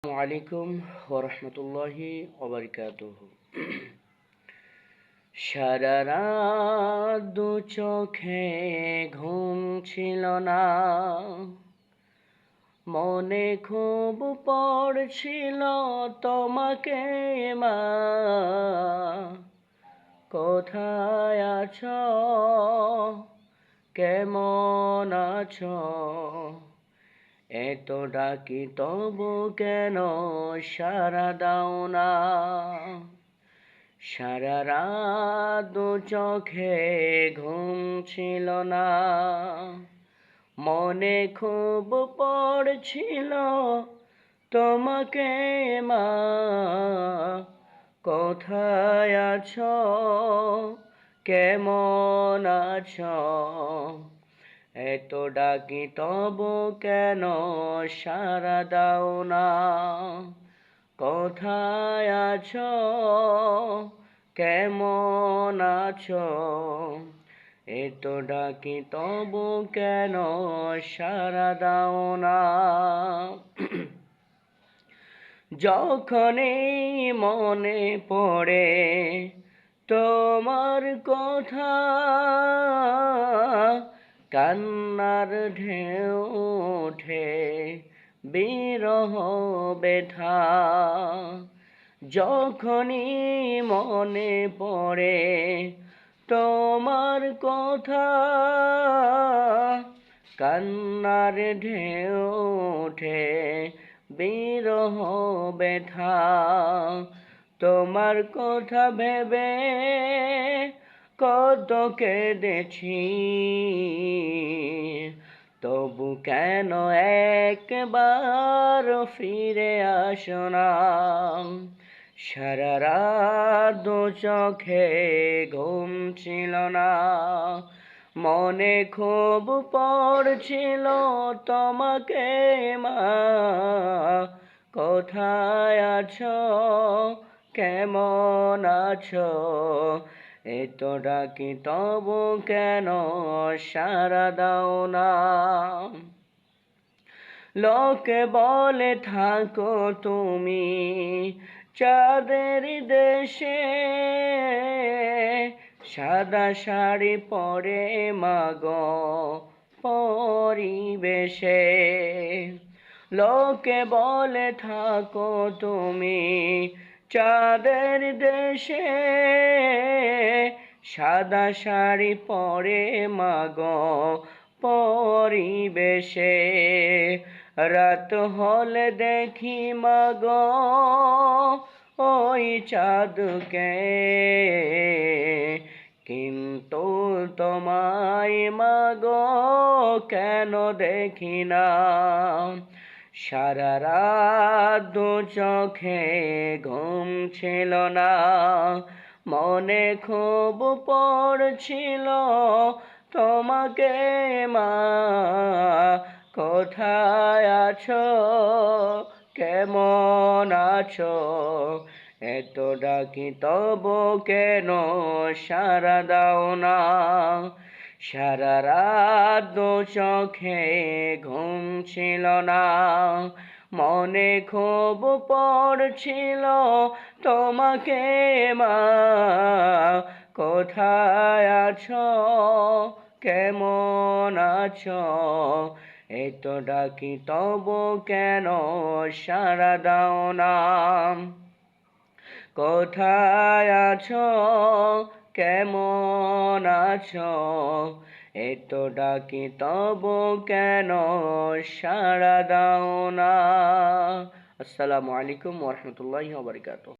আসসালামু আলাইকুম ওরহমতুল্লাহি ওবারকাতুহু। সারা রাত দু চোখে ঘুম ছিল না, মনে খুব পড়ছিল তোমাকে মা। কোথায় আছো, কেমন আছো, এত ডাকি তবু কেন সাড়া দাও না। সারা রাত দু চোখে ঘুম ছিল না, মনে খুব পড়ছিল তোমাকে মা। কোথায় আছো, কেমন আছো, এত ডাকি তবু কেন সাড়া দাও না। কোথায় আছো, কেমন আছো, এত ডাকি তবু কেন সাড়া দাও না। যখনই মনে পড়ে তোমার কথা, কান্নার ঢেউ ওঠে বিরহ ব্যথা। যখনই মনে পড়ে তোমার কথা, কান্নার ঢেউ ওঠে বিরহ ব্যথা। তোমার কথা ভেবে কত কেঁদেছি, তবু কেন একবার ফিরে আসো না। সারা রাত দু চোখে ঘুম ছিল না, মনে খুব পড়ছিল তোমাকে মা। কোথায় আছো, কেমন আছো, এত ডাকি তবু কেন সাড়া দাও না। লোকে বলে থাকো তুমি চাঁদের দেশে, সাদা শাড়ি পরে মাগো পরিবেশে। লোকে বলে থাকো তুমি চাঁদের দেশে, সাদা শাড়ি পরে মাগো পরিবেশে। রাত হলে দেখি মাগো ওই চাঁদকে, কিন্তু তোমায় মাগো কেন দেখি না। সারা রাত দু চোখে ঘুম ছিল না, মনে খুব পড়ছিল তোমাকে মা। কোথায় আছো, কেমন আছো, এত ডাকি তবু কেন সাড়া দাও না। সারা রাত দু চোখে ঘুম ছিল না, মনে খুব পড়ছিল তোমাকে মা। কোথায় আছো, কেমন আছো, এত ডাকি তবু কেন সাড়া দাও না। কোথায় আছো, কেমন আছো, এত ডাকি তবু কেন সাড়া দাও না। আসসালামু আলাইকুম ওরহমতুল্লাহি ওয়া বারাকাতুহু।